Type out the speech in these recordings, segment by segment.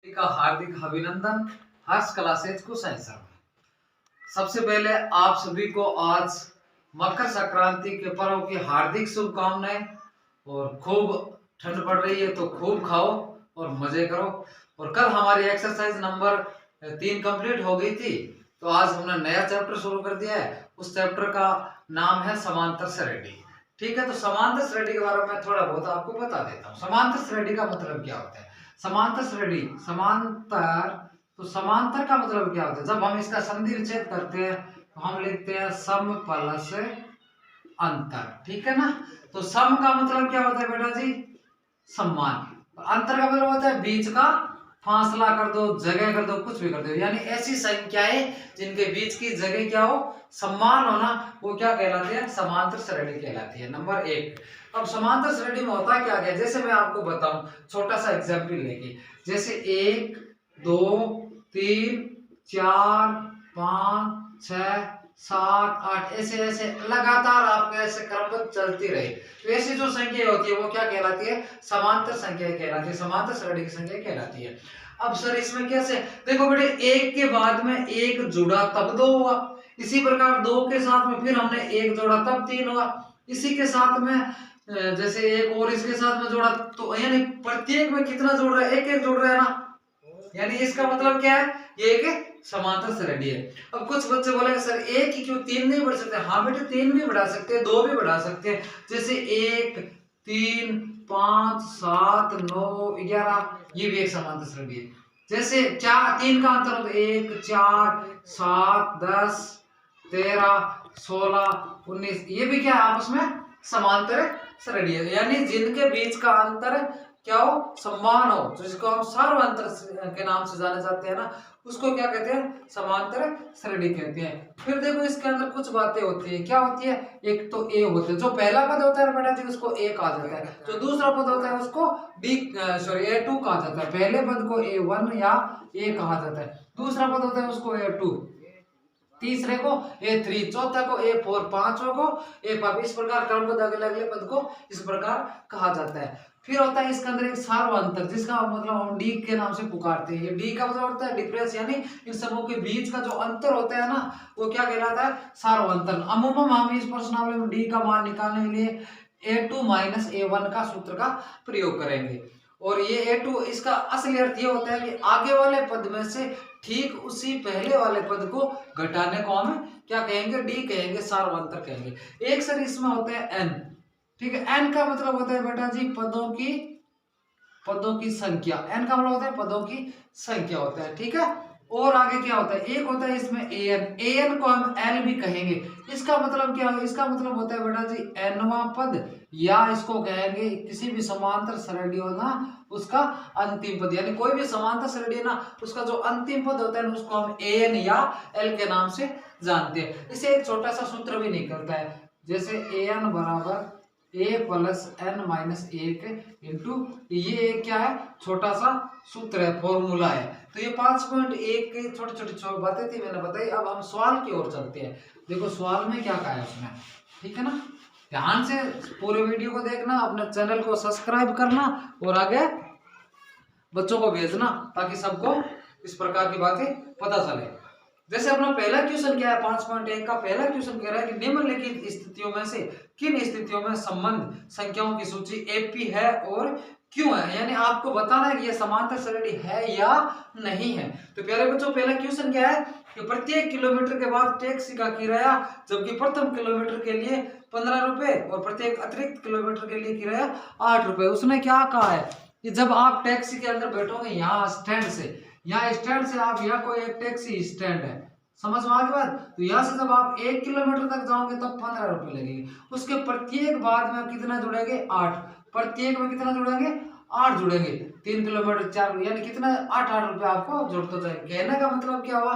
का हार्दिक अभिनंदन हर्ष क्लासेज को सर। सबसे पहले आप सभी को आज मकर संक्रांति के पर्व की हार्दिक शुभकामनाएं। और खूब ठंड पड़ रही है तो खूब खाओ और मजे करो। और कल हमारी एक्सरसाइज नंबर 3 कंप्लीट हो गई थी, तो आज हमने नया चैप्टर शुरू कर दिया है। उस चैप्टर का नाम है समांतर श्रेणी। ठीक है, तो समांतर श्रेणी के बारे में थोड़ा बहुत आपको बता देता हूँ। समांतर श्रेणी का मतलब क्या होता है? समांतर श्रेणी, समांतर, तो समांतर का मतलब क्या होता है? जब हम इसका संधि विच्छेद करते हैं तो हम लिखते हैं सम प्लस अंतर। ठीक है ना? तो सम का मतलब क्या होता है बेटा जी? समान। अंतर का मतलब होता है बीच का फासला कर दो, जगह कर दो, कुछ भी कर दो। यानी ऐसी संख्याएं जिनके बीच की जगह क्या हो, समान होना, वो क्या कहलाती है? समांतर श्रेणी कहलाती है। नंबर 1। अब समांतर श्रेणी में होता क्या क्या? जैसे मैं आपको बताऊं छोटा सा एग्जाम्पल लेके, जैसे 1 2 3 4 5 6 7 8 ऐसे ऐसे लगातार आपके ऐसे क्रमबद्ध चलती रहे, तो ऐसी जो संख्या होती है वो क्या कहलाती है? समांतर संख्या कहलाती है, समांतर श्रेणी की संख्या कहलाती है। अब सर इसमें कैसे? देखो बेटे, एक के बाद में एक जुड़ा तब 2 हुआ, इसी प्रकार 2 के साथ में फिर हमने एक जोड़ा तब 3 हुआ, इसी के साथ में जैसे एक और इसके साथ में जोड़ा, तो यानी प्रत्येक में कितना जोड़ रहा है? एक एक जोड़ रहा है ना। यानी इसका मतलब क्या है? ये एक समांतर श्रेणी है। अब कुछ बच्चे बोलेंगे सर एक ही क्यों, 3 नहीं बढ़ सकते? हाँ बेटे, 3 भी बढ़ा सकते हैं, 2 भी बढ़ा सकते हैं। जैसे 1 3 5 7 9 11, ये भी एक समांतर श्रेणी है। जैसे 4 3 का अंतर होता है 1 4 7 10 13 16 19, ये भी क्या है? आपस में समांतर श्रेणी है। यानी जिनके बीच का अंतर क्या हो? समान हो, जिसको हम सर्वांतर के नाम से जाने जाते हैं ना, उसको क्या कहते हैं? समांतर श्रेणी कहते हैं। फिर देखो इसके अंदर कुछ बातें होती है। क्या होती है? एक तो ए होते हैं, जो पहला पद होता है बेटा जी उसको ए कहा जाता है, जो दूसरा पद होता है उसको A2 कहा जाता है। पहले पद को A1 या ए कहा जाता है, दूसरा पद होता है उसको A2, तीसरे को A3, चौथा को A4, पांचवा को A5। इस प्रकार क्रमबद्ध अगले अगले पद को इस प्रकार कहा जाता है। फिर होता है इसके अंदर एक सार्वंतर, जिसका मतलब हम डी के नाम से पुकारते हैं। ये डी का मतलब होता है डिफरेंस, यानी इन सबों के बीच का जो अंतर होता है ना, वो क्या कहलाता है? सार्वंतर। अमूमन हम इस प्रश्नावली में डी का मान निकालने के लिए A2 - A1 का सूत्र का प्रयोग करेंगे। और ये A2, इसका असली अर्थ ये होता है कि आगे वाले पद में से ठीक उसी पहले वाले पद को घटाने को हम क्या कहेंगे? डी कहेंगे, सार्वंतर कहेंगे। एक सर इसमें होते हैं एन। ठीक है, एन का मतलब होता है बेटा जी पदों की संख्या। एन का मतलब होता है पदों की संख्या होता है। ठीक है, और आगे क्या होता है? एक होता है इसमें एन को हम एल भी कहेंगे। इसका मतलब क्या है? इसका मतलब होता है बेटा जी एनवां पद, या इसको कहेंगे किसी भी समांतर श्रेणी हो ना उसका अंतिम पद। यानी कोई भी समांतर श्रेणी ना, उसका जो अंतिम पद होता है उसको हम एन या एल के नाम से जानते हैं। इसे एक छोटा सा सूत्र भी निकलता है, जैसे एन बराबर A + n-1 इंटू, ये क्या है? छोटा सा सूत्र है, फॉर्मूला है। तो ये 5.1 के छोटी छोटी बातें थी, मैंने बताई। अब हम सवाल की ओर चलते हैं। देखो सवाल में क्या कहा है उसमें, ठीक है ना? ध्यान से पूरे वीडियो को देखना, अपने चैनल को सब्सक्राइब करना और आगे बच्चों को भेजना, ताकि सबको इस प्रकार की बातें पता चले। जैसे अपना पहला क्वेश्चन क्या है? 5.1 का पहला क्वेश्चन कह रहा है कि निम्नलिखित स्थितियों में से किन स्थितियों में संबंध संख्याओं की सूची एपी है और क्यों है? यानी आपको बताना है कि ये समांतर श्रेणी है या नहीं है। तो प्यारे बच्चों, पहला क्वेश्चन क्या है कि प्रत्येक किलोमीटर के बाद टैक्सी का किराया, जबकि प्रथम किलोमीटर के लिए 15 रुपए और प्रत्येक अतिरिक्त किलोमीटर के लिए किराया 8 रुपए। उसने क्या कहा है कि जब आप टैक्सी के अंदर बैठोगे, यहाँ स्टैंड से, यहाँ स्टैंड से आप, यहाँ कोई एक टैक्सी स्टैंड है, समझ में आ गई बात? तो यहाँ से जब आप 1 किलोमीटर तक जाओगे तब 15 रुपए लगेंगे। उसके प्रत्येक बाद में कितना जुड़ेंगे? 8। प्रत्येक में कितना जुड़ेंगे? 8 जुड़ेंगे। 3 किलोमीटर 4, यानी कितना? 8 रुपए आपको जुड़ते जाएंगे। कहने का मतलब क्या हुआ?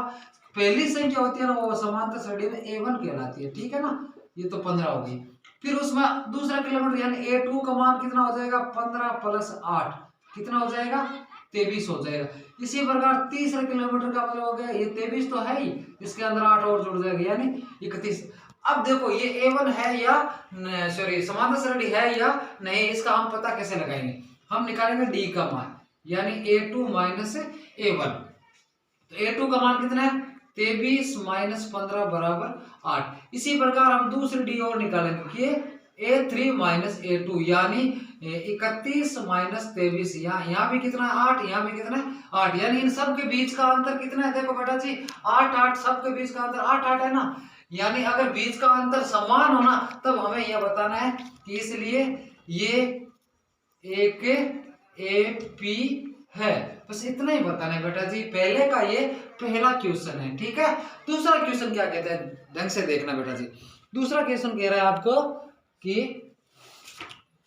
पहली संख्या होती है ना, वो समांतर श्रेणी में A1 कहलाती है। ठीक है ना? ये तो 15 होगी। फिर उसमें दूसरा किलोमीटर यानी A2 का मान कितना हो जाएगा? 15 + 8 कितना हो जाएगा? 23 हो जाएगा। इसी प्रकार तीसरे किलोमीटर का मतलब हो गया, ये 23 तो है ही, इसके अंदर 8 और जुड़ जाएगा, यानी 31। अब देखो ये A1 है या सॉरी समांतर श्रेणी है या नहीं, इसका हम पता कैसे लगाएंगे? हम निकालेंगे डी का मान। यानी A2 माइनस A1। तो A2 का मान कितना है 23 माइनस 15 बराबर 8। इसी प्रकार हम दूसरी डी और निकालेंगे कि A3 माइनस A2 यानी 31 माइनस 23। यहाँ भी कितना है 8, यहाँ भी कितना है 8, यानी इन सब के बीच का अंतर कितना है देखो बेटा जी 8 8, सबके बीच का अंतर 8 8 है ना। यानी अगर बीच का अंतर समान होना तब हमें यह बताना है कि इसलिए ये एक AP है। बस इतना ही बताना है बेटा जी, पहले का ये पहला क्वेश्चन है। ठीक है, दूसरा क्वेश्चन क्या कहता है ढंग से देखना बेटा जी। दूसरा क्वेश्चन कह रहा है आपको कि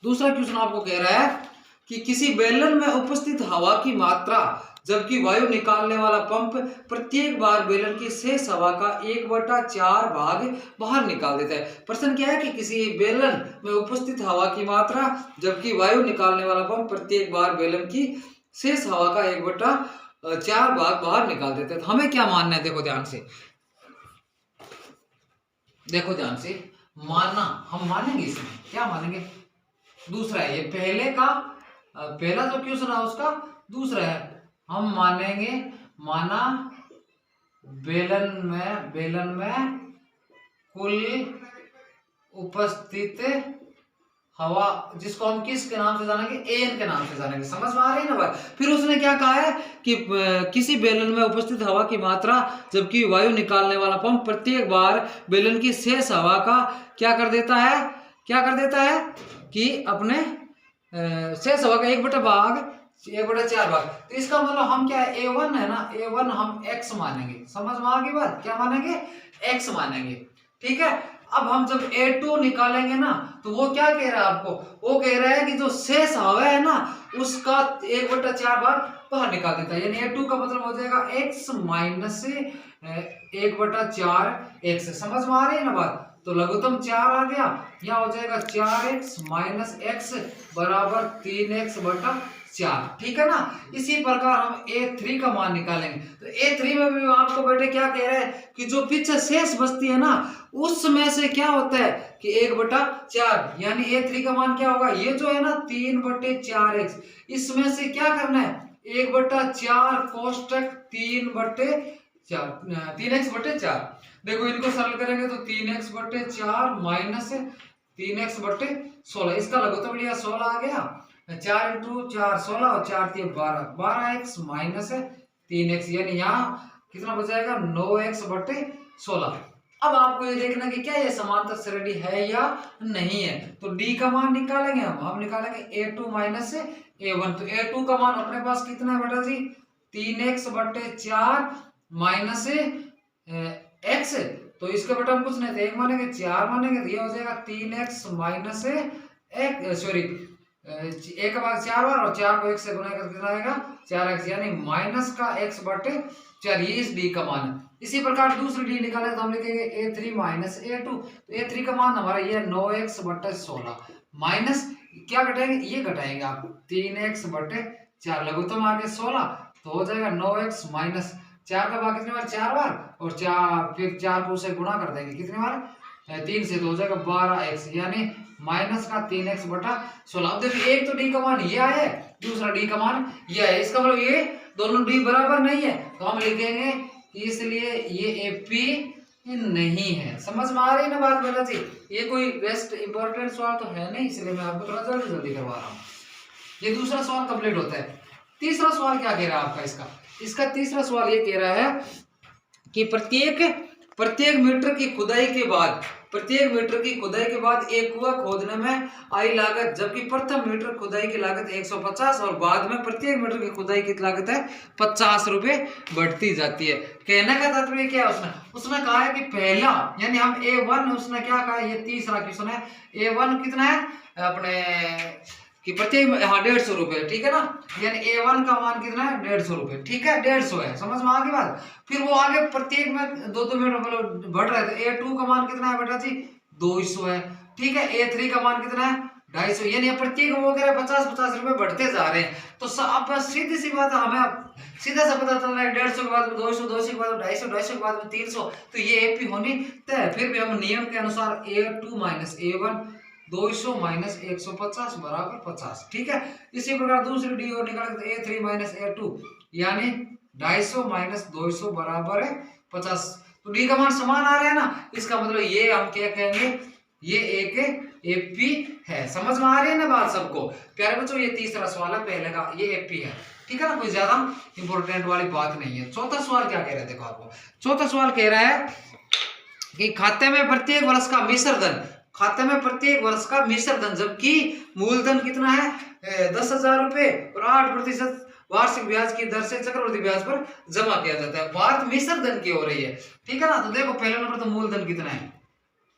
दूसरा क्वेश्चन आपको कह रहा है कि किसी बेलन में उपस्थित हवा की मात्रा जबकि वायु निकालने वाला पंप प्रत्येक बार बेलन की शेष हवा का 1/4 भाग बाहर निकाल देता है। प्रश्न क्या है कि किसी बेलन में उपस्थित हवा की मात्रा जबकि वायु निकालने वाला पंप प्रत्येक बार बेलन की शेष हवा का 1/4 भाग बाहर निकाल देता है। तो हमें क्या मानना है देखो ध्यान से, देखो ध्यान से मानना, हम मानेंगे इसमें क्या मानेंगे, दूसरा है ये पहले का, पहला जो क्वेश्चन है उसका दूसरा है। हम मानेंगे माना बेलन में कुल उपस्थित हवा, जिसको हम किसके नाम से जानेंगे एन के नाम से जानेंगे। समझ में आ रही है ना बात। फिर उसने क्या कहा है कि किसी बेलन में उपस्थित हवा की मात्रा जबकि वायु निकालने वाला पंप प्रत्येक बार बेलन की शेष हवा का क्या कर देता है, क्या कर देता है कि अपने शेष हवा का 1/4 भाग। तो इसका मतलब हम क्या है A1 है ना, A1 हम x मानेंगे। समझ में आ गई बात, क्या मानेंगे x मानेंगे। ठीक है, अब हम जब A2 निकालेंगे ना तो वो क्या कह रहा है आपको, वो कह रहा है कि जो शेष हवा है ना उसका 1/4 भाग बाहर निकाल देता है। यानी A2 का मतलब हो जाएगा x माइनस 1/4 x। समझ में आ रही है ना बात। तो लघुत्तम 4 आ गया, यहाँ हो जाएगा 4x माइनस x बराबर 3x/4। ठीक है ना। इसी प्रकार हम A3 का मान निकालेंगे। तो A3 में भी आपको बेटे क्या कह रहे हैं कि जो पीछे शेष बचती है ना उसमें से क्या होता है कि 1/4, यानी A3 का मान क्या होगा, ये जो है ना 3/4x, इसमें से क्या करना है 1/4 कोष्टक 3x/4। देखो इनको सरल करेंगे तो 3x/4 माइनस 3x/16, इसका लघुत्तम लिया 16 आ गया, 4 × 4 16 और 4 × 12 12x माइनस 3x, यानी यहाँ कितना बचाएगा 9x/16। अब आपको ये देखना कि क्या ये समांतर श्रेणी है या नहीं है। तो D का मान निकालेंगे हम निकालेंगे A2 माइनस A1। तो A2 का मान अपने पास कितना है बेटा जी 3x/4 माइनस x। तो इसके बेटा हम कुछ नहीं थे 1 मानेंगे 4 मानेंगे तो ये हो जाएगा 3x माइनस एक, सॉरी 1 का भाग 4 बार और 4 को 1 से गुना करके कितना आएगा 4x, यानी माइनस का x/4, ये इस D का मान है। इसी प्रकार दूसरी D निकाले तो हम लिखेंगे A3 माइनस A2। तो A3 का मान हमारा ये 9x/16 माइनस क्या घटाएंगे, ये घटाएंगे आप 3x/4, लघुत्तम आगे 16 तो हो जाएगा 9x माइनस 4 का भाग कितने बार 4 बार और 4 फिर 4 को उसे गुणा कर देंगे कितने बार 3 से, तो हो जाएगा 12x, यानी माइनस का 3x/16। अब देखिए एक तो D का मान ये आया है, दूसरा D का मान ये है, इसका मतलब ये दोनों D बराबर नहीं है। तो हम लिखेंगे इसलिए ये AP नहीं है। समझ में आ रही है ना बात बेटा जी। ये कोई बेस्ट इंपॉर्टेंट सवाल तो है नहीं, इसलिए मैं आपको थोड़ा जल्दी करवा रहा हूँ। ये दूसरा सवाल कंप्लीट होता है। तीसरा सवाल क्या कह रहा है आपका, इसका तीसरा सवाल ये कह रहा है कि प्रत्येक मीटर की खुदाई के बाद एक कुआं खोदने में आई लागत, जबकि प्रथम मीटर खुदाई की लागत 150 और बाद में प्रत्येक मीटर की खुदाई की लागत है 50 रुपए बढ़ती जाती है। कहने का तात्पर्य क्या है, उसने कहा है कि पहला यानी हम A1, उसने क्या कहा, ये तीसरा क्वेश्चन है, A1 कितना है अपने कि प्रत्येक 150 रुपए, ठीक है ना, यानी A1 का मान कितना है 150 रुपए। ठीक है 150 है, समझ में आ गई बात। फिर वो आगे प्रत्येक में 2-2 मीटर मतलब बढ़ रहे थे। A2 का मान कितना है बेटा जी 200 है। ठीक है, A3 का मान कितना है 250, यानी प्रत्येक वो कह रहे 50-50 रुपए बढ़ते जा रहे हैं। तो अब सीधी सी बात है, हमें सीधा सा पता चल रहा है 150 के बाद में 200, 200 के बाद में 250, 250 के बाद में 300, तो ये AP होनी तय। फिर भी हम नियम के अनुसार A2 माइनस A1 200 माइनस 150 बराबर 50। ठीक है, इसी प्रकार दूसरी डी और निकालेंगे तो A3 माइनस A2 यानी 250 माइनस 200 बराबर है 50। तो डी का मान समान आ रहा है ना, इसका मतलब ये हम क्या कहेंगे, ये एक एपी है। समझ में आ रही है ना बात सबको प्यारे बच्चों। ये तीसरा सवाल है, पहले का ये एपी है। ठीक है ना, कोई ज्यादा इंपॉर्टेंट वाली बात नहीं है। चौथा सवाल क्या कह रहे हैं, देखो आपको चौथा सवाल कह रहा है कि खाते में प्रत्येक वर्ष का मिश्र धन, खाते में प्रत्येक वर्ष का मिश्र धन, जबकि मूलधन कितना है 10,000 रुपए और 8% वार्षिक ब्याज की दर से चक्रवृद्धि ब्याज पर जमा किया जाता है। बात मिश्र धन की हो रही है। ठीक है ना, तो देखो पहले नंबर तो मूलधन कितना है,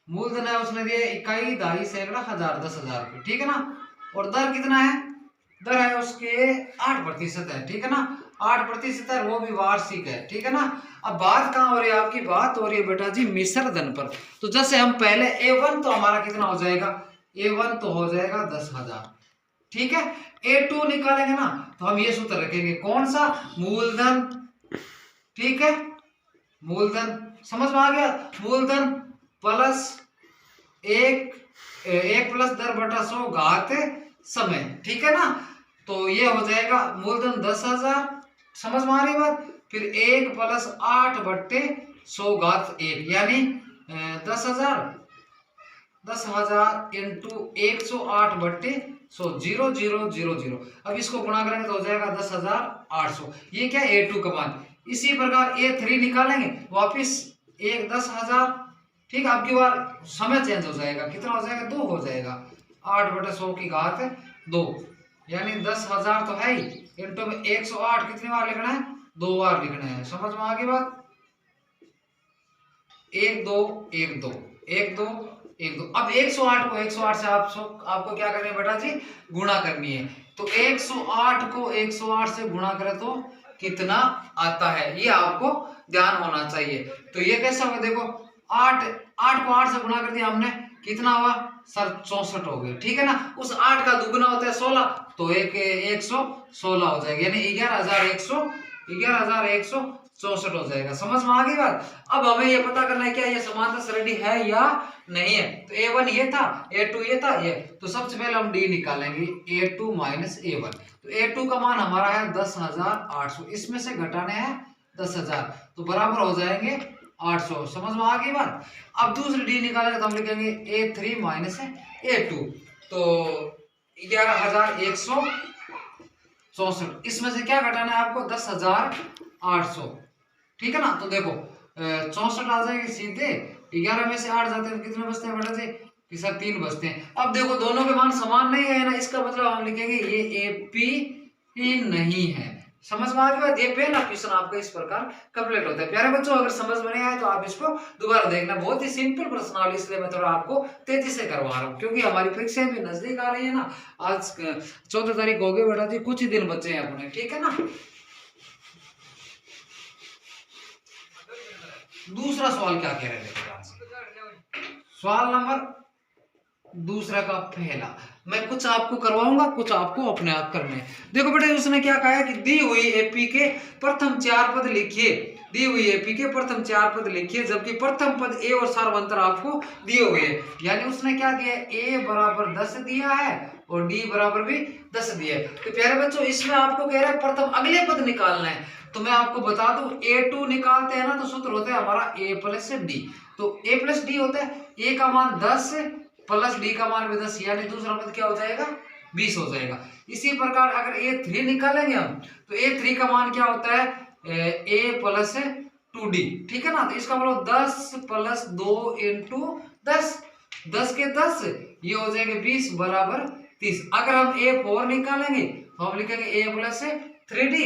मूलधन है उसने दिया इकाई, दाई, सैकड़ा, हजार, 10,000 रुपए। ठीक है ना, और दर कितना है, दर है उसके 8% है। ठीक है ना, 8% है, वो भी वार्षिक है। ठीक है ना, अब बात कहाँ हो रही है, आपकी बात हो रही है बेटा जी मिश्र धन पर। तो जैसे हम पहले A1 तो हमारा कितना हो जाएगा, A1 तो हो जाएगा 10,000। ठीक है, A2 निकालेंगे ना तो हम ये सूत्र रखेंगे, कौन सा, मूलधन। ठीक है, मूलधन समझ में आ गया, मूलधन प्लस एक प्लस दर बटा 100 घात समय। ठीक है ना, तो ये हो जाएगा मूलधन 10,000, समझ में आ रही बात, फिर 1 प्लस 8 बट्टे 100 घात 1 यानी 10,000 इंटू 108 बट्टे 100, 0,000। अब इसको गुणा करेंगे तो हो जाएगा 10,800। ये क्या A2 का मान। इसी प्रकार A3 निकालेंगे, वापिस 10,000। ठीक, अब की बार समय चेंज हो जाएगा, कितना हो जाएगा, 2 हो जाएगा, 8/100 की घात 2 यानी 10,000 तो है ही, इंटू में 108 कितनी बार लिखना है, 2 बार लिखना है। समझ में आ गई बात, 1 2 1 2 1 2 1 2। अब 108 को 108 से आपको क्या करनी है बेटा जी, गुणा करनी है। तो 108 को 108 से गुणा करें तो कितना आता है, ये आपको ध्यान होना चाहिए। तो ये कैसा होगा, देखो 8 को 8 से गुणा कर दिया हमने, कितना हुआ सर, 64 हो गए। ठीक है ना, उस 8 का दुगुना होता है 16, तो 116 हो जाएगा, यानी 11,164 हो जाएगा। समझ में आ गई बात। अब हमें ये पता करना है क्या ये समांतर श्रेणी है या नहीं है। तो A1 ये था, A2 ये था, ये तो सबसे पहले हम D निकालेंगे, A2 माइनस A1। तो A2 का मान हमारा है 10,800, इसमें से घटाने हैं 10,000 तो बराबर हो जाएंगे 800। समझ में आ गई बात। अब दूसरी डी निकालेंगे तो हम लिखेंगे A3 माइनस A2, तो 11,164, इसमें से क्या घटाना है आपको, 10,800। ठीक है ना, तो देखो 64 आ जाएंगे सीधे, 11 में से 8 जाते हैं तो कितने बचते हैं बेटा जी, कि सर 3 बचते हैं। अब देखो दोनों के मान समान नहीं है ना, इसका मतलब हम लिखेंगे ये AP ही नहीं है। समझ में आ गई बात। ये पहला क्वेश्चन आपका इस प्रकार कंप्लीट होता है। प्यारे बच्चों अगर समझ में नहीं आए तो आप इसको दोबारा देखना, बहुत ही सिंपल प्रश्नावली, इसलिए मैं थोड़ा आपको तेजी से करवा रहा हूँ क्योंकि हमारी परीक्षाएं भी नजदीक आ रही है ना। आज 14 तारीख हो गई बेटा जी, कुछ ही दिन बचे हैं अपने। ठीक है ना, दूसरा सवाल क्या कह रहे थे, सवाल नंबर दूसरा का पहला, मैं कुछ आपको करवाऊंगा, कुछ आपको अपने आप करने। देखो बेटे उसने क्या कहा है कि दी हुई एपी के प्रथम 4 पद लिखिए, दी हुई एपी के प्रथम 4 पद लिखिए, जबकि प्रथम पद ए और सार्वंतर आपको दिए हुए हैं। यानी उसने क्या दिया, ए बराबर 10 दिया है और डी बराबर भी 10 दिया है। तो प्यारे बच्चों इसमें आपको कह रहा है प्रथम अगले पद निकालना है। तो मैं आपको बता दूं A2 निकालते हैं ना तो सूत्र होता है हमारा A प्लस डी। तो A प्लस डी होता है, A का मान 10 प्लस डी का मान भी 10, यानी दूसरा पद क्या हो जाएगा, 20 हो जाएगा। इसी प्रकार अगर A3 निकालेंगे हम तो A3 का मान क्या होता है, A प्लस 2D। ठीक है ना, तो इसका मतलब 10 प्लस 2 इंटू 10, 10 के 10 ये हो जाएंगे 20 बराबर 30। अगर हम A4 निकालेंगे तो हम लिखेंगे A प्लस 3D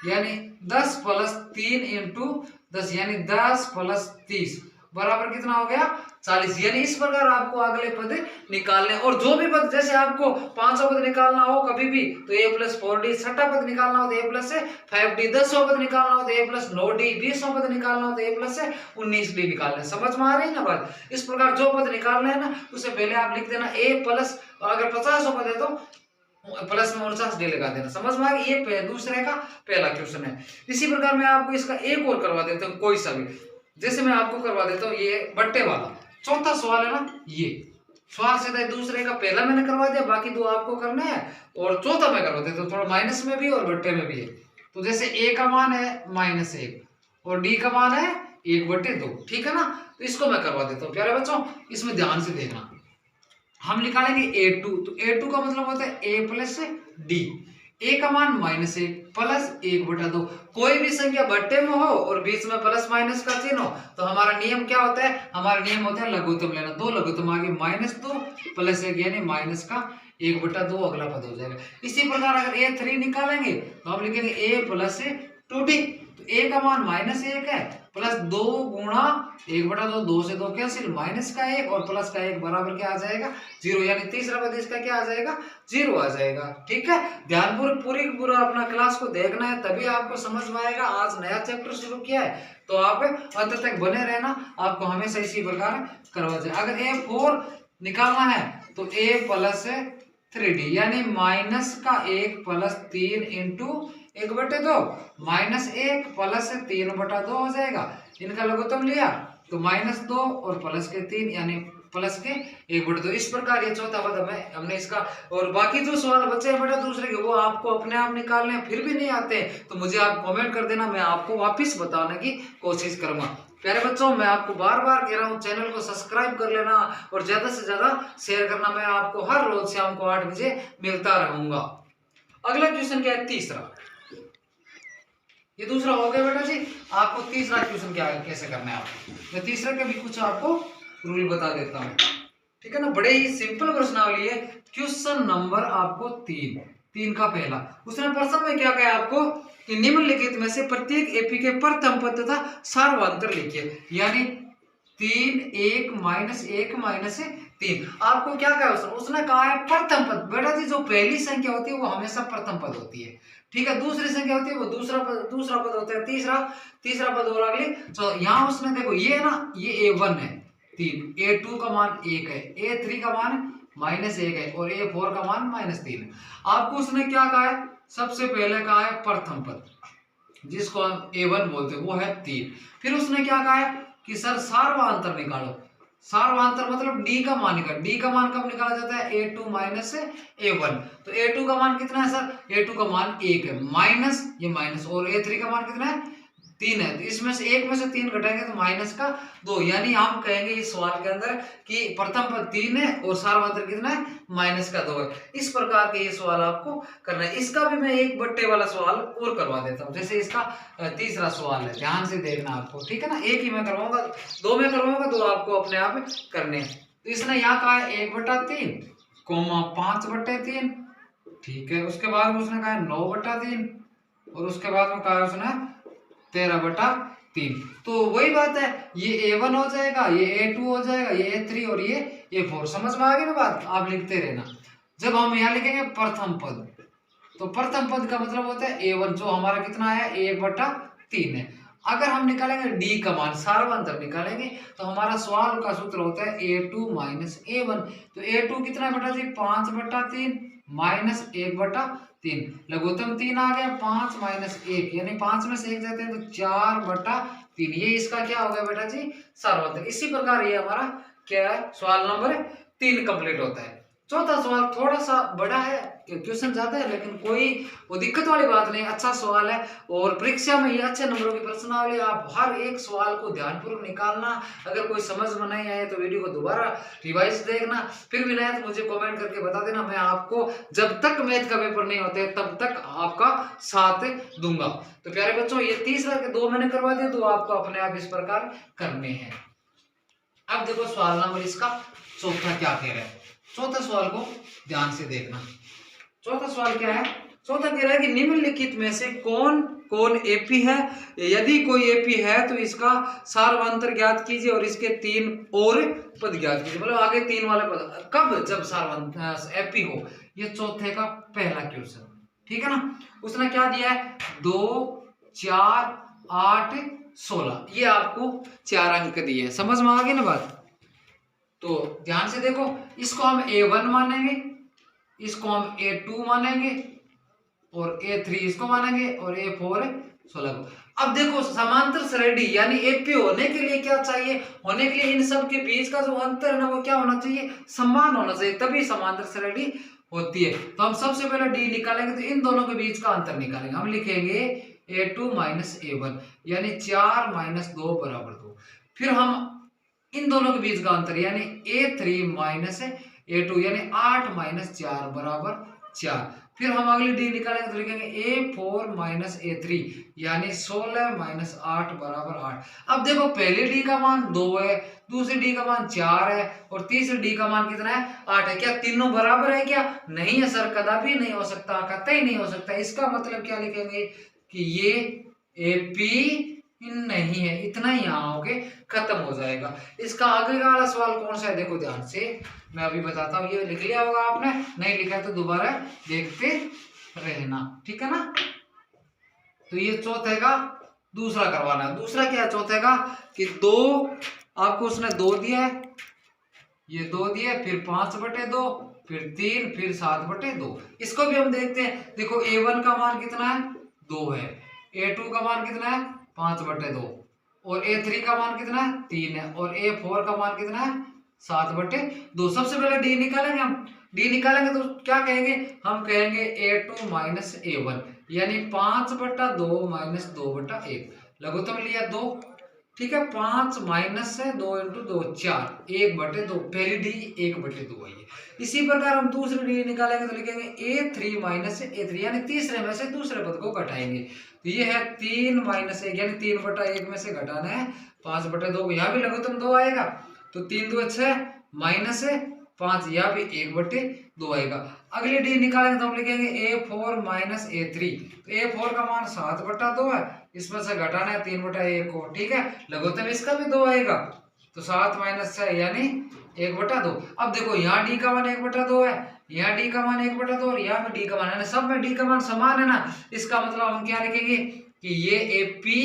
यानी 10 प्लस 3 इंटू 10 यानी 10 प्लस 30 बराबर कितना हो गया, 40। यानी इस प्रकार आपको अगले पद निकालने, और जो भी पद जैसे आपको 500 पद निकालना हो कभी भी तो A प्लस 4D, छठा पद निकालना हो तो A प्लस 5D, 10 पद निकालना हो तो A प्लस 9D, 20 पद निकालना हो तो A प्लस 19D निकालना है। समझ में आ रही है ना बात। इस प्रकार जो पद निकालना है ना उससे पहले आप लिख देना A प्लस, अगर 50 पद है तो प्लस में 49D लगा देना। समझ में आ गया, ये दूसरे का पहला क्वेश्चन है। इसी प्रकार मैं आपको इसका एक और करवा देता हूँ, कोई सा भी, जैसे मैं आपको करवा देता हूँ ये बट्टे वाला, चौथा सवाल है ना ये, सवाल सीधा दूसरे का पहला मैंने करवा दिया, बाकी दो आपको करने हैं और चौथा मैं करवा देता हूँ, थोड़ा माइनस में भी और बट्टे में भी है। तो जैसे ए का मान है -1 और डी का मान है 1/2, ठीक है ना। तो इसको मैं करवा देता हूँ प्यारे बच्चों, इसमें ध्यान से देखना। हम निकालेंगे a2, तो a2 का मतलब होता है a प्लस डी। ए का मान -1 प्लस 1/2। कोई भी संख्या बट्टे में हो और बीच में प्लस माइनस का चिन्ह हो तो हमारा नियम क्या होता है, हमारा नियम होता है लघुत्तम लेना। दो लघुत्तम आगे -2 प्लस 1 यानी माइनस का 1/2 अगला पद हो जाएगा। इसी प्रकार अगर a3 निकालेंगे तो हम लिखेंगे a प्लस 2d। तो a का मान -1 है प्लस 2 गुणा 1/2, 2 से 2 कैंसिल, माइनस का 1 और प्लस का 1 बराबर क्या आ जाएगा 0, यानी तीसरा पद इसका क्या आ जाएगा 0 आ जाएगा। ठीक है, ध्यानपूर्वक पूरा अपना क्लास को देखना है तभी आपको समझ में आएगा। आज नया चैप्टर शुरू किया है तो आप अंत तक बने रहना, आपको हमेशा इसी प्रकार करवा जाए। अगर a4 निकालना है तो a प्लस 3d यानी माइनस का 1 प्लस 3 इंटू 1/2, -1 प्लस 3/2 हो जाएगा। इनका लघुत्तम लिया तो -2 और प्लस के 3 यानी प्लस के 1/2। इस प्रकार ये चौथा पद हमने इसका, और बाकी जो सवाल बचे हैं बेटा दूसरे के वो आपको अपने आप निकालने हैं, फिर भी नहीं आते तो मुझे आप कमेंट कर देना, मैं आपको वापस बताने की कोशिश करूंगा। प्यारे बच्चों मैं आपको बार बार कह रहा हूँ चैनल को सब्सक्राइब कर लेना और ज्यादा से ज्यादा शेयर करना। मैं आपको हर रोज शाम को 8 बजे मिलता रहूंगा। अगला क्वेश्चन क्या है, तीसरा। ये दूसरा हो गया बेटा जी। आपको तीसरा क्वेश्चन क्या है, कैसे करना है आपको, मैं तीसरा के भी कुछ आपको रूल बता देता हूँ। ठीक है ना, बड़े ही सिंपल प्रश्नावली है। क्वेश्चन नंबर आपको 3 का पहला, उसने प्रश्न में क्या कहा आपको कि निम्नलिखित में से प्रत्येक एपी के प्रथम पद तथा सार्वधातुक लिखिए, यानी 3 1 -1 -3। आपको क्या कहा उसने कहा है प्रथम पद। बेटा जी जो पहली संख्या होती है वो हमेशा प्रथम पद होती है, ठीक है। दूसरी संख्या होती है वो दूसरा पद होता है, तीसरा पद और अगली। तो यहाँ उसने देखो ये है ना, ये a1 है 3, a2 का मान 1 है, a3 का मान -1 है और a4 का मान -3 है। आपको उसने क्या कहा है, सबसे पहले कहा है प्रथम पद जिसको हम a1 बोलते हैं वो है 3। फिर उसने क्या कहा है कि सर सार्वधातुक निकालो। सार्वधातुक मतलब डी का मान निकाल। डी का मान कब निकाला जाता है, a2 -a1। तो a2 का मान कितना है सर, a2 का मान 1 है, माइनस ये माइनस, और a3 का मान कितना है 3 है। तो इसमें से 1 में से 3 घटाएंगे तो -2, यानी हम कहेंगे इस सवाल के अंदर कि प्रथम पद 3 है और सार्वधातुक कितना है -2 है। इस प्रकार के ये सवाल आपको करना है। इसका भी मैं एक बट्टे वाला सवाल और करवा देता हूँ, जैसे इसका तीसरा सवाल है, ध्यान से देखना आपको, ठीक है ना। एक ही मैं करवाऊंगा, 2 में करवाऊंगा तो आपको अपने आप करने हैं। तो इसने यहाँ कहा है 1/3 5/3, ठीक है। उसके बाद उसने कहा है 9/3 और उसके बाद में कहा है उसने 13/3। तो वही बात है, ये a1 हो जाएगा, ये a2 हो जाएगा, ये a3 और ये a4। समझ में आ गई ना बात, आप लिखते रहना। जब हम यहाँ लिखेंगे प्रथम पद, तो प्रथम पद का मतलब होता है a1 जो हमारा कितना है 1/3 है। अगर हम निकालेंगे d का मान, सार्वधातुक निकालेंगे तो हमारा सवाल का सूत्र होता है a2 -a1। तो a2 कितना है बेटा जी 5/3 -1/3, लघुत्तम 3 आ गया, 5 -1 यानी 5 में से 1 जाते हैं तो 4/3। ये इसका क्या हो गया बेटा जी सार्वधातुक। इसी प्रकार ये हमारा क्या है सवाल नंबर 3 कंप्लीट होता है। चौथा सवाल थोड़ा सा बड़ा है, क्वेश्चन ज्यादा है, लेकिन कोई वो दिक्कत वाली बात नहीं, अच्छा सवाल है और परीक्षा में ये अच्छे नंबरों की प्रश्नावली। आप हर एक सवाल को ध्यानपूर्वक निकालना। अगर कोई समझ में नहीं आए तो वीडियो को दोबारा रिवाइज देखना, फिर भी नहीं तो मुझे कमेंट करके बता देना। मैं आपको जब तक मैथ का पेपर नहीं होते तब तक आपका साथ दूंगा। तो प्यारे बच्चों ये तीसरा के 2 मैंने करवा दिए, तो आपको अपने आप इस प्रकार करने हैं। अब देखो सवाल नंबर इसका चौथा क्या कह रहा है। चौथा सवाल को ध्यान से देखना। चौथा सवाल क्या है, चौथा कह रहा है कि निम्नलिखित में से कौन कौन एपी है, यदि कोई एपी है तो इसका सार्वधातुक ज्ञात कीजिए और इसके 3 और पद ज्ञात कीजिए। मतलब आगे 3 वाले पद कब, जब सार्वधातुक एपी हो। ये चौथे का पहला क्वेश्चन, ठीक है ना। उसने क्या दिया है 2 4 8 16, ये आपको 4 अंक दिए हैं। समझ में आ गई ना बात। तो ध्यान से देखो, इसको हम a1 मानेंगे, इसको हम a2 मानेंगे और a3 इसको मानेंगे और a4 16 को। अब देखो समांतर श्रेणी यानी एपी होने के लिए क्या चाहिए, होने के लिए इन सब के बीच का जो अंतर है ना वो क्या होना चाहिए, समान होना चाहिए, तभी समांतर श्रेणी होती है। तो हम सबसे पहले डी निकालेंगे, तो इन दोनों के बीच का अंतर निकालेंगे। हम लिखेंगे a2 माइनस a1 यानी 4 माइनस 2 बराबर 2। फिर हम इन दोनों के बीच का अंतर यानी a3 माइनस a2 यानी 8 माइनस 4 बराबर 4। फिर हम अगली डी निकालेंगे तो लिखेंगे a4 माइनस a3 यानी 16 माइनस 8 बराबर 8। अब देखो पहले डी का मान 2 है, दूसरी डी का मान 4 है और तीसरी डी का मान कितना है 8 है। क्या तीनों बराबर है क्या? नहीं है सर, कदापि नहीं हो सकता, कतई नहीं हो सकता। इसका मतलब क्या लिखेंगे कि ये एपी नहीं है। इतना ही यहाँ होके खत्म हो जाएगा। इसका आगे वाला सवाल कौन सा है देखो ध्यान से, मैं अभी बताता हूँ। ये लिख लिया होगा आपने, नहीं लिखा तो दोबारा देखते रहना, ठीक है ना। तो ये चौथे का दूसरा करवाना है। दूसरा क्या है चौथे का कि 2 आपको उसने 2 दिया है, ये 2 दिया है, फिर 5/2, फिर 3, फिर 7/2। इसको भी हम देखते हैं। देखो a1 का मान कितना है 2 है, a2 का मान कितना है 5/2 और a3 का मान कितना है 3 है और a4 का मान कितना है 7/2। सबसे पहले डी निकालेंगे हम। डी निकालेंगे तो क्या कहेंगे, हम कहेंगे a2 माइनस a1 यानी 5/2 माइनस 2/1। लघुत्तम लिया 2, ठीक है। 5 माइनस से 2 इंटू 2 4, 1/2। पहली डी 1/2 है। इसी प्रकार हम दूसरी डी निकालेंगे तो लिखेंगे a3 माइनस a3 यानी तीसरे में से दूसरे पद को घटाएंगे। तो ये है 3 माइनस 1 यानी 3/1 में से घटाना है 5/2। यहाँ भी लघुत्तम 2 आएगा तो 3 2 6 माइनस 5, यहाँ भी 1/2 आएगा। अगली डी निकालेंगे तो हम लिखेंगे a4 माइनस a3। तो a4 का मान 7/2 है, इसमें से घटाना है 3/1 को, ठीक है। लघुत्तम इसका भी 2 आएगा तो 7 माइनस 6 यानी 1/2। अब देखो यहाँ डी का मान 1/2 है, यहाँ डी का मान 1/2 और यहाँ भी डी का मान है, सब में डी का मान समान है ना। इसका मतलब हम क्या लिखेंगे कि ये एपी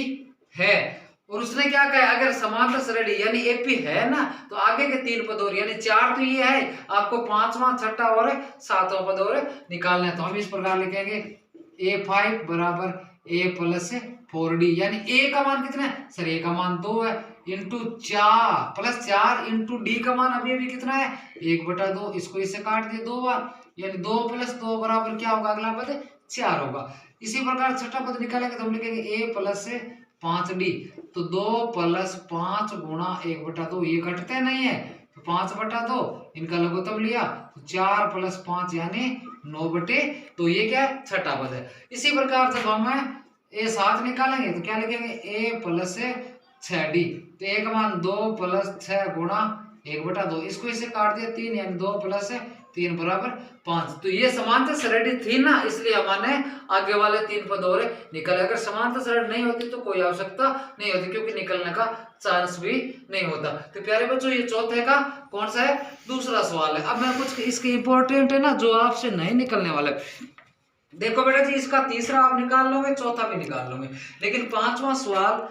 है। और उसने क्या कहा, अगर समांतर श्रेणी यानी एपी है ना तो आगे के 3 पद और यानी 4 तो ये है, आपको 5वां 6ठा और 7वां पद और निकालना है। तो हम इस प्रकार लिखेंगे a5 बराबर a प्लस 4d यानी a का मान कितना है सर, a का मान 2 है इंटू 4 प्लस 4 इंटू डी का मान अभी अभी कितना है 1/2। इसको इससे काट दिए 2 बार यानी 2 + 2 बराबर क्या होगा, अगला पद 4 होगा। इसी प्रकार छठा पद निकालेंगे तो हम लिखेंगे a प्लस 5d। तो 2 + 5 गुणा 1/2, ये कटते नहीं है तो 5/2 इनका लघुत्तम लिया तो 4 + 5 यानी 9/2। ये क्या है छठा पद है। इसी प्रकार जब हम a7 निकालेंगे तो क्या लिखेंगे a प्लस 6d। तो a का मान 2 + 6 गुणा 1/2, इसको इसे काट दिया 3 यानी 2 + 3 बराबर 5। तो ये समांतर श्रेणी थी ना, इसलिए हमने आगे वाले 3 पद और निकले। अगर समांतर श्रेणी नहीं होती तो कोई आवश्यकता नहीं होती, क्योंकि निकलने का चांस भी नहीं होता। तो प्यारे बच्चों ये चौथे का कौन सा है दूसरा सवाल है। अब मैं कुछ इसके इंपॉर्टेंट है ना जो आपसे नहीं निकलने वाले। देखो बेटा जी, इसका तीसरा आप निकाल लोगे, चौथा भी निकाल लोगे, लेकिन 5वां सवाल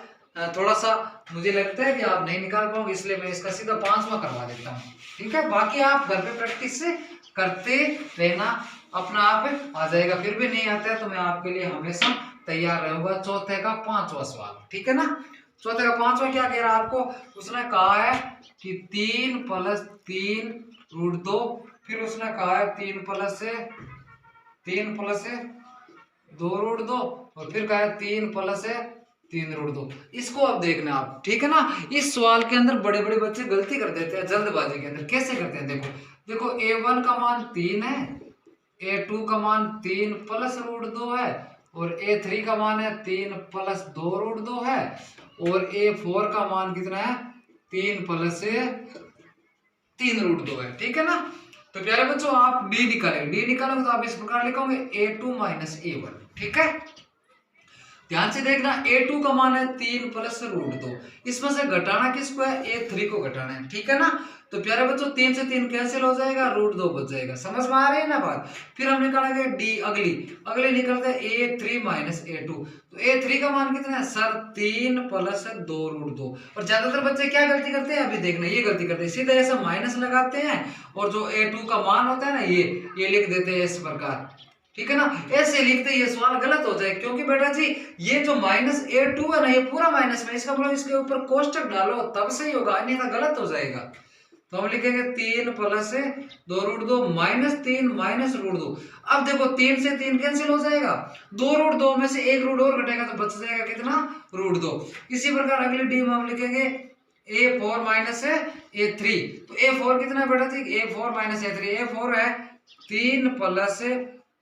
थोड़ा सा मुझे लगता है कि आप नहीं निकाल पाओगे, इसलिए मैं इसका सीधा 5वां करवा देता हूँ, ठीक है। बाकी आप घर पे प्रैक्टिस करते रहना, अपना आप आ जाएगा। फिर भी नहीं आता है तो मैं आपके लिए हमेशा तैयार रहूंगा। चौथे का 5वां सवाल, ठीक है ना। चौथे का 5वां क्या कह रहा है आपको, उसने कहा है कि 3 + 3 √ 2। फिर उसने कहा है 3 + 2 √ 2 और फिर कहा है 3 + 3 √ 2। इसको अब देखना आप, ठीक है ना। इस सवाल के अंदर बड़े बड़े बच्चे गलती कर देते हैं जल्दबाजी के अंदर। कैसे करते हैं देखो, देखो a1 का मान 3 है, a2 का मान 3 + √2 है और a3 का मान है 3 + 2 √2 है और a4 का मान कितना है 3 + 3 √2 है, ठीक है ना। तो प्यारे बच्चों आप डी निकालेंगे, डी निकालोगे तो आप इस प्रकार लिखोगे a2 - a1, ठीक है। ध्यान से देखना, a2 का मान है 3 + √2, इसमें से घटाना किसको है a3 को घटाना है, ठीक है ना। तो प्यारे बच्चों 3 से 3 कैंसिल हो जाएगा, √2 बच जाएगा। समझ में आ रही है ना बात। फिर हम निकालेंगे डी, अगली निकलते हैं a3 - a2। तो a3 का मान कितना है सर 3 + 2 √2। और ज्यादातर बच्चे क्या गलती करते हैं, अभी देखना ये गलती करते हैं, सीधा ऐसा माइनस लगाते हैं और जो a2 का मान होता है ना ये लिख देते हैं इस प्रकार, ठीक है ना। ऐसे लिखते ये सवाल गलत हो जाए, क्योंकि बेटा जी ये जो -a2 है ना, ये पूरा माइनस में, इसका मतलब इसके ऊपर कोष्टक डालो तब सही होगा, अन्यथा गलत हो जाएगा। तो हम लिखेंगे 3 प्लस 2√2 -3 -√2। अब देखो 3 से 3 कैंसिल हो जाएगा, 2√2 में से एक रूट और घटेगा तो बच जाएगा कितना, √2। इसी प्रकार अगली डी में हम लिखेंगे a4 माइनस a3। तो a4 कितना है बेटा जी, a4 माइनस a3, a4 है 3 प्लस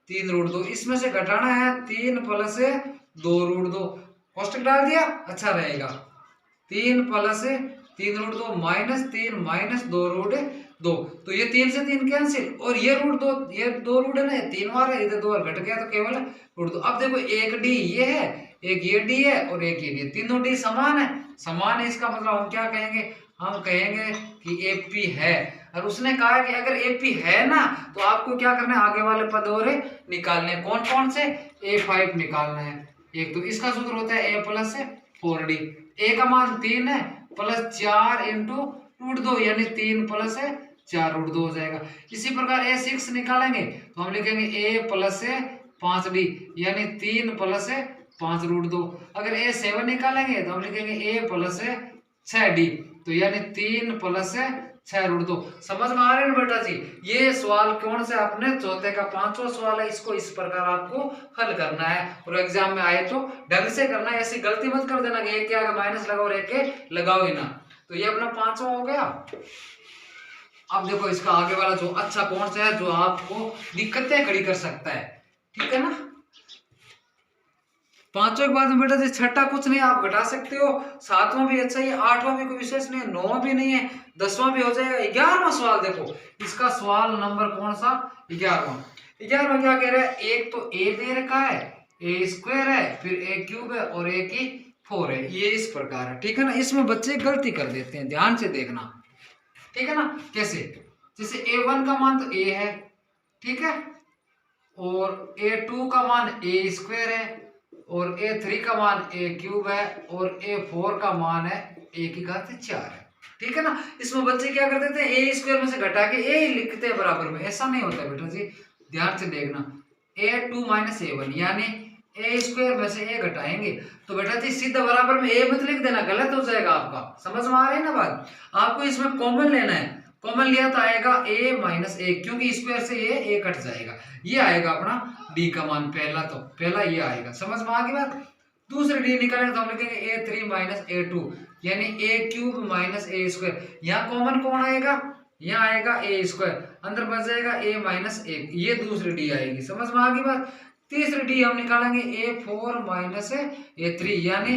3√2, इसमें से घटाना है 3 प्लस 2√2, कोष्टक डाल दिया, अच्छा रहेगा। 3 प्लस 3√2 -3 -2√2, तो ये 3 से 3 कैंसिल, और ये √2, ये 2 रूट है ना, 3 बार है, इधर 2 बार घट गया तो केवल √2। अब देखो एक डी ये है, एक ये डी है और एक ये डी, तीनों डी समान है, समान है, इसका मतलब हम क्या कहेंगे, हम कहेंगे कि एपी है। और उसने कहा कि अगर एपी है ना तो आपको क्या करना है, आगे वाले पद और निकालने हैं, कौन कौन से, a5 निकालना है। एक तो इसका सूत्र होता है a प्लस 4d, a का मान 3 है, प्लस 4 इंटू √2 यानी 3 प्लस 4√2 हो जाएगा। इसी प्रकार a6 निकालेंगे तो हम लिखेंगे a प्लस 5d यानी 3 प्लस 5√2। अगर a7 निकालेंगे तो हम लिखेंगे a प्लस 6d, तो यानी 3 प्लस 6√2। समझ में आ रहे हैं बेटा जी, ये सवाल कौन से अपने चौथे का 5वां सवाल है, इसको इस प्रकार आपको हल करना है और एग्जाम में आए तो ढंग से करना है, ऐसी गलती मत कर देना कि एक के आगे माइनस लगाओ और एक के लगाओ ही ना। तो ये अपना 5वां हो गया। अब देखो इसका आगे वाला जो अच्छा कौन सा है जो आपको दिक्कतें खड़ी कर सकता है, ठीक है ना। 5वां के बाद में बेटा जी छठा कुछ नहीं, आप घटा सकते हो, 7वां भी अच्छा ही, 8वां भी कोई विशेष नहीं है, 9वां भी नहीं है, 10वां भी हो जाएगा। 11वां सवाल देखो, इसका सवाल नंबर कौन सा, 11वां क्या कह रहा है, एक तो a दे रखा है, a² है, फिर a³ है और a⁴ है, ये इस प्रकार है, ठीक है ना। इसमें बच्चे गलती कर देते हैं, ध्यान से देखना, ठीक है ना। कैसे, जैसे a1 का मान तो a है, ठीक है, और a2 का मान a² है, और a3 का मान a³ है, और a4 का मान है a⁴ है, ठीक है ना। इसमें बच्चे क्या कर देते हैं, a² में से घटा के a लिखते हैं बराबर में, ऐसा नहीं होता बेटा जी, ध्यान से देखना। a2 माइनस a1 यानी a² में से a घटाएंगे तो बेटा जी सीधा बराबर में a मत लिख देना, गलत हो जाएगा आपका। समझ में आ रही है ना बात, आपको इसमें कॉमन लेना है, कॉमन लिया तो आएगा a माइनस a, क्योंकि स्क्वायर से ये a कट जाएगा, ये आएगा अपना d का मान, पहला तो पहला ये आएगा। समझ में आ गई बात। दूसरे d निकालेंगे तो हम लिखेंगे a3 माइनस a2 यानी a³ माइनस a², यहाँ कॉमन कौन आएगा, यहाँ आएगा a², अंदर बच जाएगा a माइनस 1, ये दूसरी d आएगी। समझ में आ गई बात। तीसरी d हम निकालेंगे a4 माइनस a3 यानी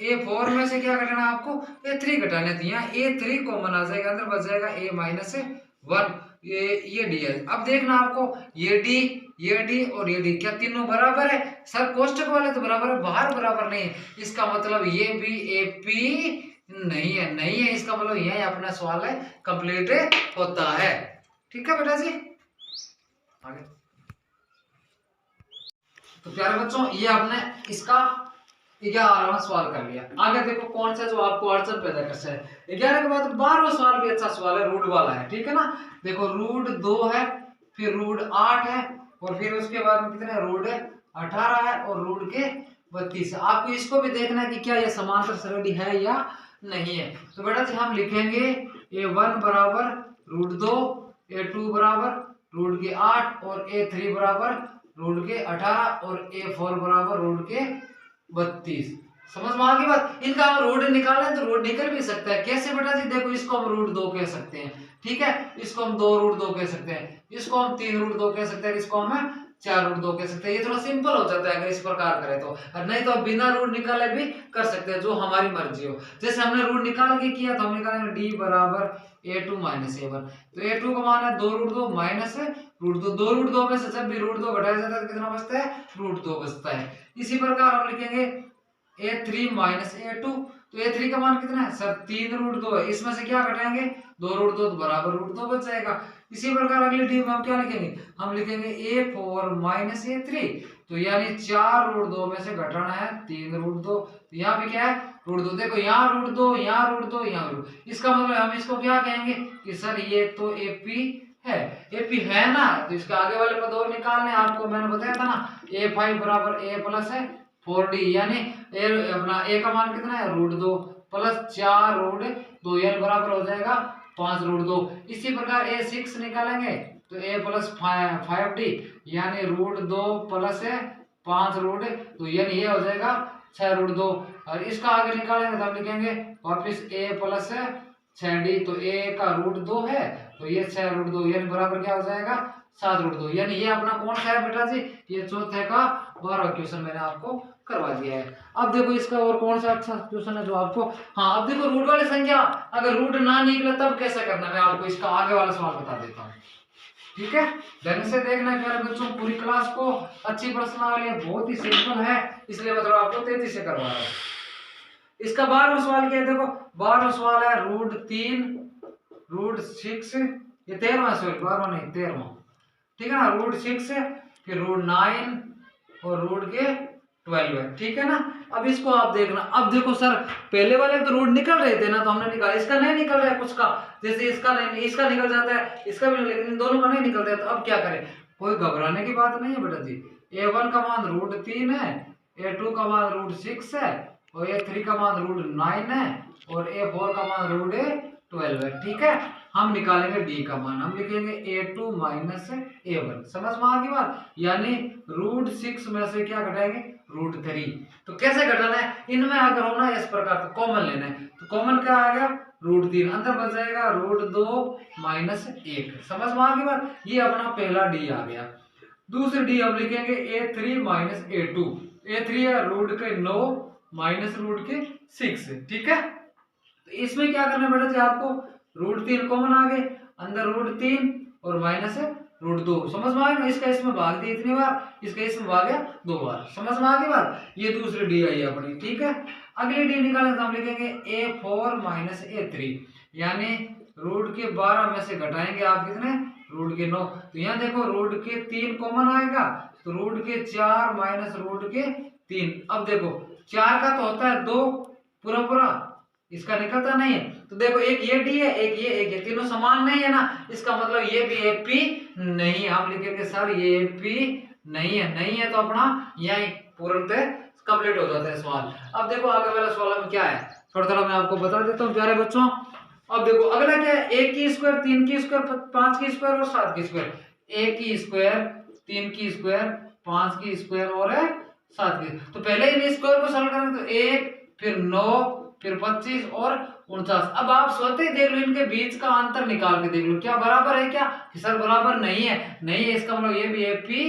a4 में से क्या घटाना आपको, a3 घटाना है, यहाँ a3 कॉमन आ जाएगा, अंदर बच जाएगा a माइनस 1, ये d है। अब देखना आपको ये d और ये d क्या तीनों बराबर है, सर कोष्टक वाले तो बराबर है, बाहर बराबर नहीं है, इसका मतलब ये भी AP नहीं है, नहीं है, इसका मतलब यही अपना सवाल है कंप्लीट होता है, ठीक है बेटा जी। आगे तो प्यारे बच्चों ये आपने इसका 11वां सवाल कर लिया। आगे देखो कौन सा जो आपको अड़चन पैदा कर सकता है। 11 के बाद 12वां सवाल भी अच्छा सवाल है, रूट वाला है, ठीक है ना। देखो √2 है, फिर √8 है, और फिर उसके बाद में कितने √18 है और √32 है। आपको इसको भी देखना है कि क्या ये समांतर श्रेणी है या नहीं है। तो बेटा जी हम लिखेंगे a1 बराबर √2, a2 बराबर √8 और a3 बराबर √18 और a4 बराबर √32। समझ में आ गई बात। इनका हम रूट निकालें तो रूट निकल भी सकता है, कैसे बेटा जी, देखो इसको हम √2 कह सकते हैं, ठीक है, इसको हम 2√2 कह सकते हैं, इसको हम 3√2 कह सकते हैं, इसको हम 4√2 कह सकते हैं। ये थोड़ा सिंपल हो जाता है अगर इस प्रकार करें तो, और नहीं तो बिना रूट निकाले भी कर सकते हैं, जो हमारी मर्जी हो। जैसे हमने रूट निकाल के किया तो हम निकालेंगे d बराबर a2 माइनस a1, तो a2 का मान है 2√2 माइनस √2, 2√2 में से जब भी √2 घटाया जाता है तो कितना बचता है, √2 बचता है। इसी प्रकार हम लिखेंगे a3 माइनस a2, तो a3 का मान कितना है सर 3√2 है, इसमें से क्या घटाएंगे 2√2 तो बराबर √2 बच जाएगा। इसी प्रकार अगली डी में हम क्या लिखेंगे, हम लिखेंगे a4 माइनस a3, तो यानी 4√2 में से घटाना है 3√2, तो यहाँ पे क्या है √2, देखो यहाँ √2 यहाँ √2 यहाँ √2, इसका मतलब हम इसको क्या कहेंगे कि सर ये तो AP है, एपी है ना, तो इसके आगे वाले पद और निकालने आपको, मैंने बताया था ना a5 बराबर a प्लस है 4d, यानी अपना a का मान कितना है √2 प्लस 4√2 यानी बराबर हो जाएगा 5√2। इसी प्रकार a6 निकालेंगे तो a प्लस 5d यानी √2 प्लस है 5√2 यानी ये हो जाएगा 6√2। और इसका आगे निकालेंगे तो हम लिखेंगे वापिस a प्लस 6d, तो a का √2 है तो ये 6√2 यानी बराबर क्या हो जाएगा 7√2। यानी ये अपना कौन सा है बेटा जी, ये चौथे का 12वां क्वेश्चन मैंने आपको करवा दिया है। अब देखो इसका और कौन सा अच्छा क्वेश्चन है जो आपको, हाँ अब देखो रूट वाली संख्या अगर रूट ना निकले तब कैसे करना, मैं आपको इसका आगे वाला सवाल बता देता हूँ, ठीक है। ढंग से देखना प्यारे बच्चों, पूरी क्लास को अच्छी प्रश्नावली है, बहुत ही सिंपल है, इसलिए मैं थोड़ा आपको तेजी से करवा रहा हूँ। इसका 12वां सवाल क्या है, देखो 12वां सवाल है √3 √6, ये 13वां सवाल, 12वां नहीं 13वां, ठीक है ना, √6 फिर √9 और √12 है, ठीक है ना। अब इसको आप देखना, अब देखो सर पहले वाले तो रूट निकल रहे थे ना, तो हमने निकाला, इसका नहीं निकल रहा है कुछ का, जैसे इसका नहीं, इसका निकल जाता है, इसका भी, लेकिन इन दोनों का नहीं निकलता है, तो अब क्या करें, कोई घबराने की बात नहीं है बेटा जी। a1 का मान √3 है, a2 का मान √6 है और a3 का मान √9 है और a4 का मान √12 है, ठीक है। हम निकालेंगे d का मान, हम लिखेंगे a2 माइनस a1, समझ में आ गई बात, यानी √6 में से क्या घटाएंगे √3। तो कैसे घटाना है, इनमें अगर होना है इस प्रकार तो कॉमन लेना है, तो कॉमन क्या आ गया √3, अंदर बच जाएगा √2 माइनस 1, समझ में आ गई बात, ये अपना पहला डी आ गया। दूसरी डी हम लिखेंगे a3 माइनस a2, a3 है √9 माइनस √6, ठीक है। तो इसमें क्या करना बेटा जी, आपको √3 कॉमन आ गए, अंदर √3 और माइनस √2, समझ में आ गया, इसका इसमें भाग दिया इतनी बार, इसका इसमें भाग गया 2 बार, समझ में आ गई बात, ये दूसरी डी आई अपनी, ठीक है। अगली डी निकालेंगे तो हम लिखेंगे a4 माइनस a3, यानी रूट के 12 में से घटाएंगे आप कितने √9, तो यहाँ देखो √3 कॉमन आएगा, तो √4 माइनस √3, अब देखो 4 का तो होता है 2 पूरा पूरा, इसका निकलता नहीं है, तो देखो एक ये डी है, एक ये, तीनों समान नहीं है ना, इसका मतलब ये भी एपी नहीं है, हम लिखेंगे सर ये एपी नहीं है, नहीं है तो अपना यही पूर्णतः कंप्लीट हो जाता है सवाल। अब देखो आगे वाला सवाल में क्या है, थोड़ा थोड़ा मैं आपको बता देता हूँ प्यारे बच्चों। अब देखो अगला क्या है, 1 की स्क्वायर 3 की स्क्वायर 5 की स्क्वायर और 7 की स्क्वायर, 1 की स्क्वायर 3 की स्क्वायर 5 की स्क्वायर और 7 की, तो पहले इन स्क्वायर को सॉल्व करेंगे तो 1 फिर 9 फिर 25 और 49। अब आप स्वतः ही देख लो, इनके बीच का अंतर निकाल के देख लो, क्या बराबर है क्या, सर बराबर नहीं है, नहीं है इसका मतलब ये भी एपी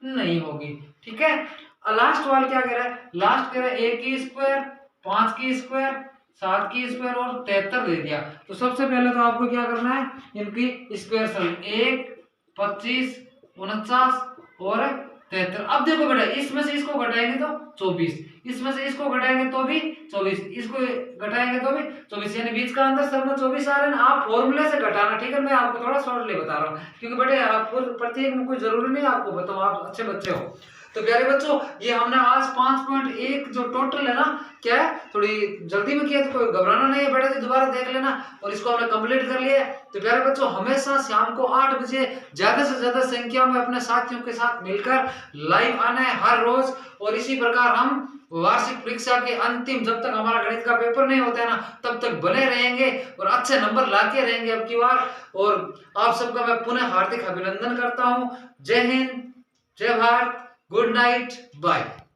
नहीं होगी, ठीक है। लास्ट वाला क्या कह रहा है, लास्ट कह रहा है 1 की स्क्वायर 5 की स्क्वायर 7 की स्क्वायर और 73 दे दिया, तो सबसे पहले तो आपको क्या करना है, इनकी स्क्वायर सॉल्व, 1 25 49 और 73। अब देखो बेटा इसमें से इसको घटाएंगे तो 24, इसमें से इसको घटाएंगे तो भी 24, इसको घटाएंगे तो भी 24, यानी बीच का अंतर सब में 24 आ रहा है ना। आप फॉर्मूले से घटाना, ठीक है, मैं आपको थोड़ा शॉर्टली बता रहा हूँ, क्योंकि बेटे आपको प्रत्येक में कोई जरूरी नहीं आपको बताओ, आप अच्छे बच्चे हो। तो प्यारे बच्चों ये हमने आज 5.1 जो टोटल है ना, क्या है थोड़ी जल्दी में किया, तो कोई घबराना नहीं है बेटा जी, दोबारा देख लेना, और इसको हमने कंप्लीट कर लिया है। तो प्यारे बच्चों हमेशा शाम को 8 बजे ज्यादा से ज्यादा संख्या में अपने साथियों के साथ मिलकर लाइव आना है हर रोज, और इसी प्रकार हम वार्षिक परीक्षा के अंतिम, जब तक हमारा गणित का पेपर नहीं होता है ना, तब तक बने रहेंगे और अच्छे नंबर लाके रहेंगे अब की बार। और आप सबका मैं पुनः हार्दिक अभिनंदन करता हूँ। जय हिंद, जय भारत, गुड नाइट, बाय।